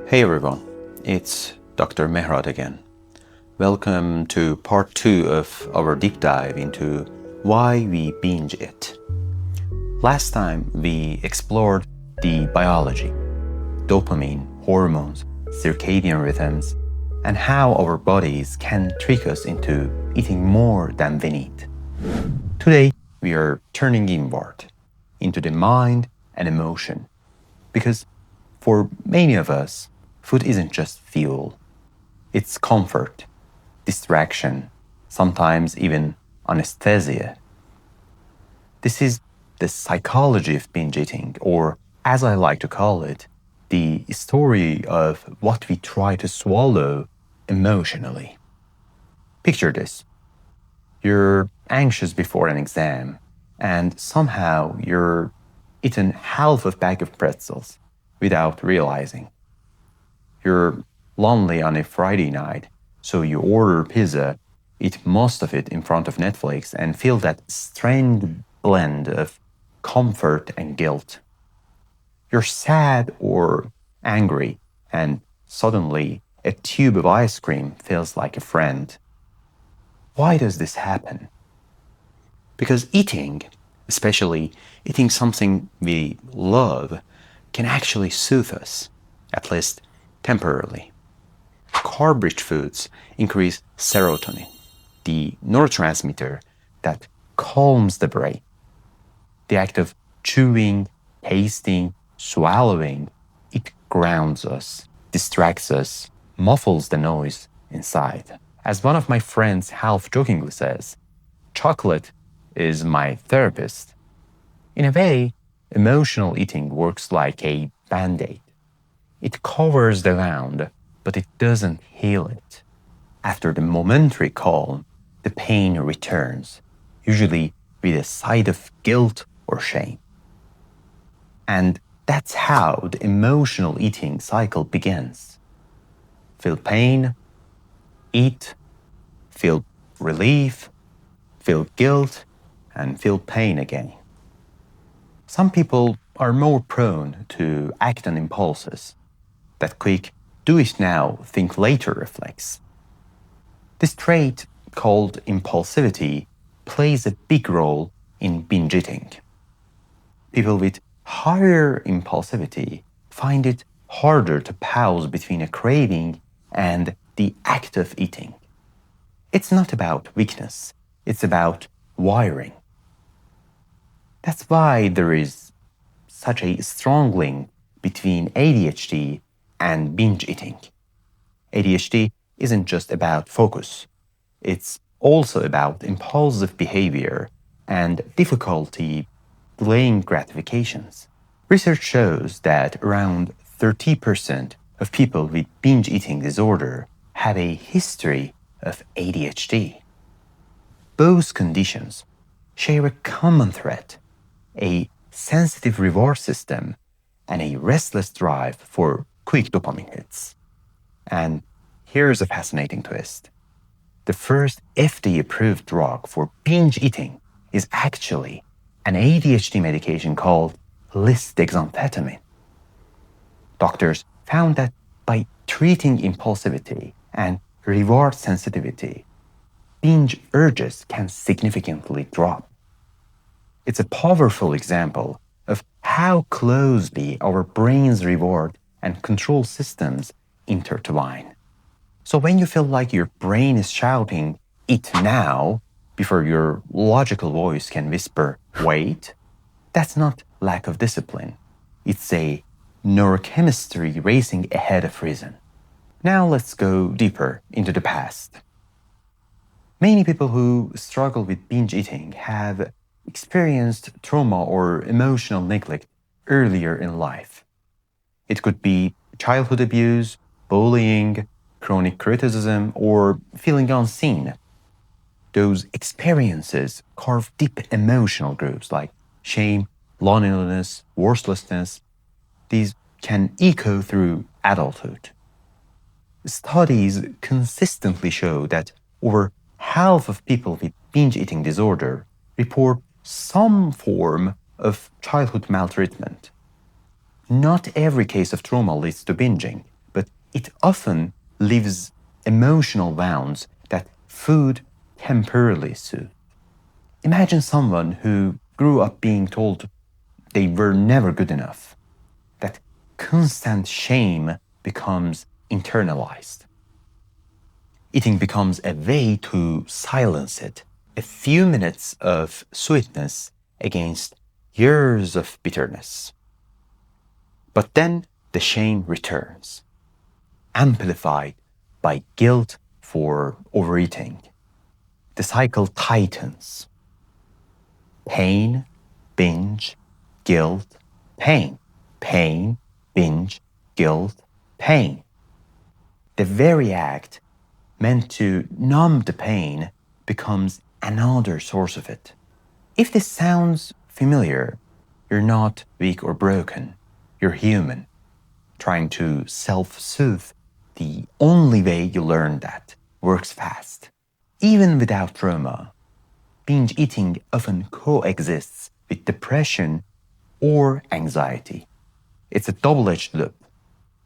Hey everyone, it's Dr. Mehrad again. Welcome to part 2 of our deep dive into why we binge it. Last time we explored the biology, dopamine, hormones, circadian rhythms, and how our bodies can trick us into eating more than we need. Today we are turning inward into the mind and emotion, because for many of us, food isn't just fuel. It's comfort, distraction, sometimes even anesthesia. This is the psychology of binge eating, or as I like to call it, the story of what we try to swallow emotionally. Picture this. You're anxious before an exam, and somehow you're eaten half a bag of pretzels without realizing. You're lonely on a Friday night, so you order pizza, eat most of it in front of Netflix, and feel that strange blend of comfort and guilt. You're sad or angry, and suddenly a tube of ice cream feels like a friend. Why does this happen? Because eating, especially eating something we love, can actually soothe us, at least temporarily. Carb-rich foods increase serotonin, the neurotransmitter that calms the brain. The act of chewing, tasting, swallowing, it grounds us, distracts us, muffles the noise inside. As one of my friends half-jokingly says, chocolate is my therapist. In a way, emotional eating works like a band-aid. It covers the wound, but it doesn't heal it. After the momentary calm, the pain returns, usually with a side of guilt or shame. And that's how the emotional eating cycle begins. Feel pain, eat, feel relief, feel guilt, and feel pain again. Some people are more prone to act on impulses, that quick, do it now, think later reflex. This trait, called impulsivity, plays a big role in binge eating. People with higher impulsivity find it harder to pause between a craving and the act of eating. It's not about weakness, it's about wiring. That's why there is such a strong link between ADHD and binge eating. ADHD isn't just about focus, it's also about impulsive behavior and difficulty delaying gratifications. Research shows that around 30% of people with binge eating disorder have a history of ADHD. Both conditions share a common thread, a sensitive reward system and a restless drive for quick dopamine hits. And here's a fascinating twist. The first FDA-approved drug for binge eating is actually an ADHD medication called lisdexamfetamine. Doctors found that by treating impulsivity and reward sensitivity, binge urges can significantly drop. It's a powerful example of how closely our brain's reward and control systems intertwine. So when you feel like your brain is shouting, eat now, before your logical voice can whisper, wait, that's not lack of discipline. It's a neurochemistry racing ahead of reason. Now let's go deeper into the past. Many people who struggle with binge eating have experienced trauma or emotional neglect earlier in life. It could be childhood abuse, bullying, chronic criticism, or feeling unseen. Those experiences carve deep emotional grooves like shame, loneliness, worthlessness. These can echo through adulthood. Studies consistently show that over half of people with binge eating disorder report some form of childhood maltreatment. Not every case of trauma leads to binging, but it often leaves emotional wounds that food temporarily soothes. Imagine someone who grew up being told they were never good enough. That constant shame becomes internalized. Eating becomes a way to silence it. A few minutes of sweetness against years of bitterness. But then the shame returns, amplified by guilt for overeating. The cycle tightens. Pain, binge, guilt, pain. Pain, binge, guilt, pain. The very act meant to numb the pain becomes another source of it. If this sounds familiar, you're not weak or broken. You're human, trying to self-soothe the only way you learn that works fast. Even without trauma, binge eating often coexists with depression or anxiety. It's a double-edged loop.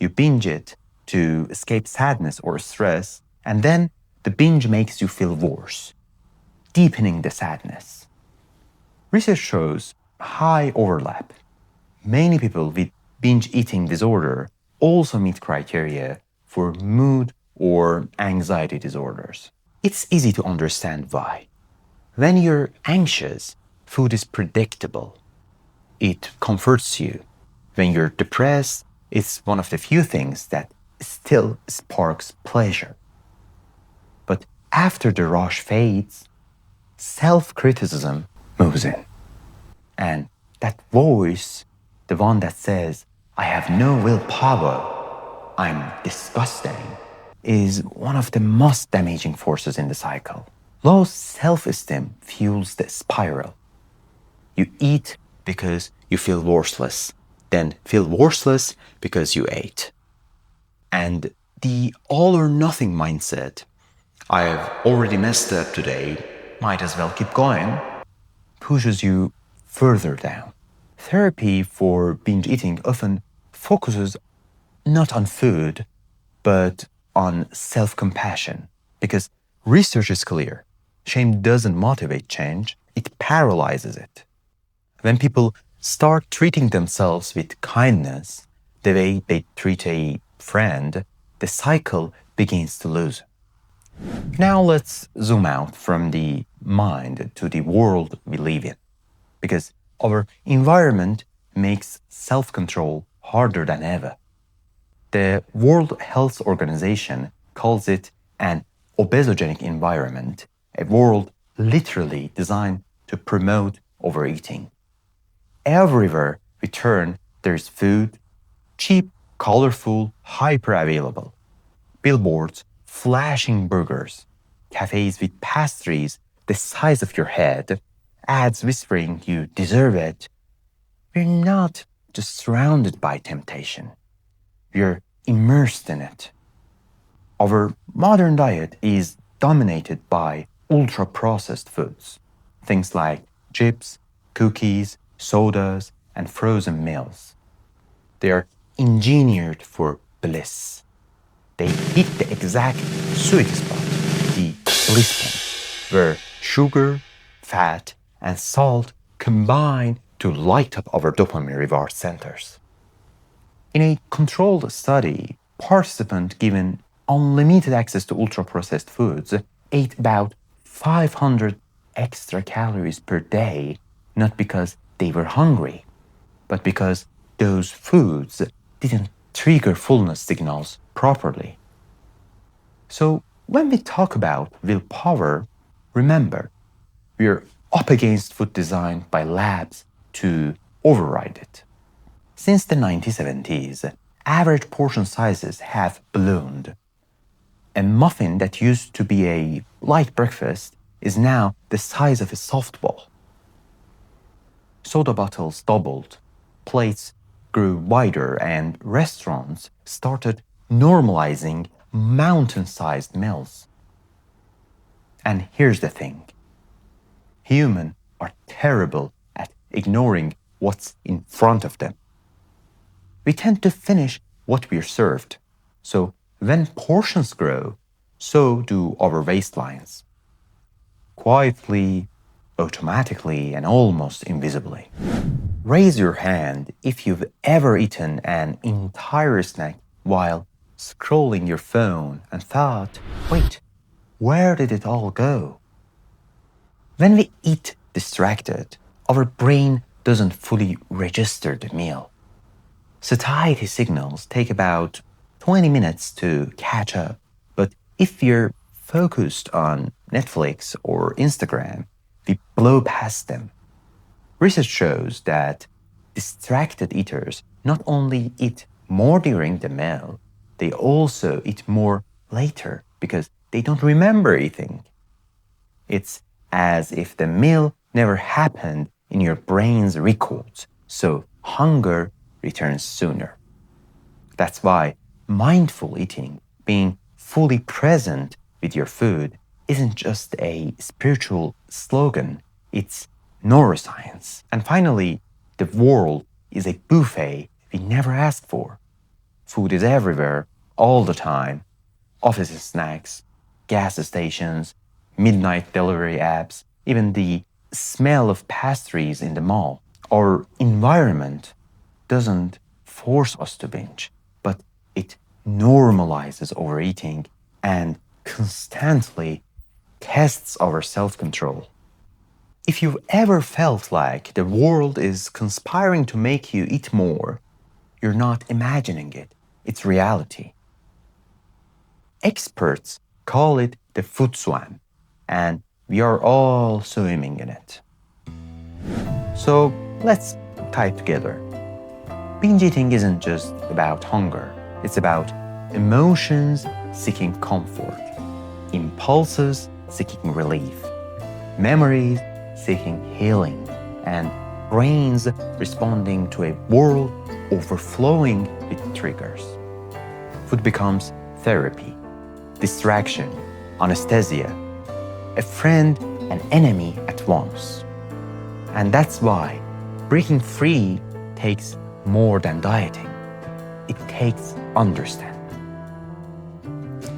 You binge it to escape sadness or stress, and then the binge makes you feel worse, deepening the sadness. Research shows high overlap. Many people with binge eating disorder also meet criteria for mood or anxiety disorders. It's easy to understand why. When you're anxious, food is predictable. It comforts you. When you're depressed, it's one of the few things that still sparks pleasure. But after the rush fades, self-criticism moves in. And that voice, the one that says, I have no willpower, I'm disgusting, is one of the most damaging forces in the cycle. Low self-esteem fuels the spiral. You eat because you feel worthless, then feel worthless because you ate. And the all or nothing mindset, I've already messed up today, might as well keep going, pushes you further down. Therapy for binge eating often focuses not on food, but on self-compassion, because research is clear. Shame doesn't motivate change, it paralyzes it. When people start treating themselves with kindness, the way they treat a friend, the cycle begins to loosen. Now let's zoom out from the mind to the world we live in, because our environment makes self-control harder than ever. The World Health Organization calls it an obesogenic environment, a world literally designed to promote overeating. Everywhere we turn, there's food, cheap, colorful, hyper-available. Billboards, flashing burgers, cafes with pastries the size of your head, ads whispering you deserve it. We're not just surrounded by temptation. We're immersed in it. Our modern diet is dominated by ultra-processed foods, things like chips, cookies, sodas, and frozen meals. They are engineered for bliss. They hit the exact sweet spot, the bliss point, where sugar, fat, and salt combine to light up our dopamine reward centers. In a controlled study, participants given unlimited access to ultra-processed foods ate about 500 extra calories per day, not because they were hungry, but because those foods didn't trigger fullness signals properly. So when we talk about willpower, remember, we're up against food designed by labs to override it. Since the 1970s, average portion sizes have ballooned. A muffin that used to be a light breakfast is now the size of a softball. Soda bottles doubled, plates grew wider, and restaurants started normalizing mountain-sized meals. And here's the thing. Humans are terrible at ignoring what's in front of them. We tend to finish what we're served. So when portions grow, so do our waistlines. Quietly, automatically, and almost invisibly. Raise your hand if you've ever eaten an entire snack while scrolling your phone and thought, wait, where did it all go? When we eat distracted, our brain doesn't fully register the meal. Satiety signals take about 20 minutes to catch up, but if you're focused on Netflix or Instagram, we blow past them. Research shows that distracted eaters not only eat more during the meal, they also eat more later because they don't remember eating. It's as if the meal never happened in your brain's records, so hunger returns sooner. That's why mindful eating, being fully present with your food, isn't just a spiritual slogan, it's neuroscience. And finally, the world is a buffet we never asked for. Food is everywhere, all the time. Office snacks, gas stations, midnight delivery apps, even the smell of pastries in the mall. Our environment doesn't force us to binge, but it normalizes overeating and constantly tests our self-control. If you've ever felt like the world is conspiring to make you eat more, you're not imagining it, it's reality. Experts call it the food swamp, and we are all swimming in it. So let's tie it together. Binge eating isn't just about hunger, it's about emotions seeking comfort, impulses seeking relief, memories seeking healing, and brains responding to a world overflowing with triggers. Food becomes therapy, distraction, anesthesia, a friend and enemy at once. And that's why breaking free takes more than dieting. It takes understanding.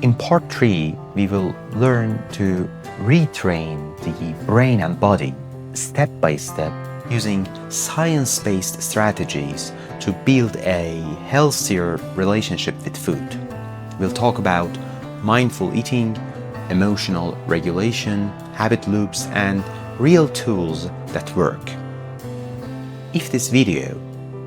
In part 3, we will learn to retrain the brain and body step by step using science-based strategies to build a healthier relationship with food. We'll talk about mindful eating, emotional regulation, habit loops, and real tools that work. If this video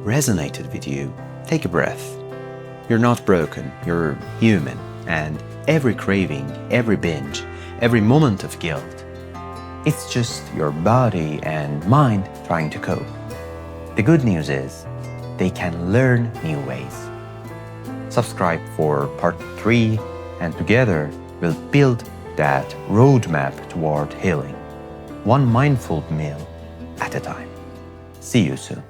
resonated with you, take a breath. You're not broken, you're human, and every craving, every binge, every moment of guilt, it's just your body and mind trying to cope. The good news is, they can learn new ways. Subscribe for part 3, and together we'll build that roadmap toward healing, one mindful meal at a time. See you soon.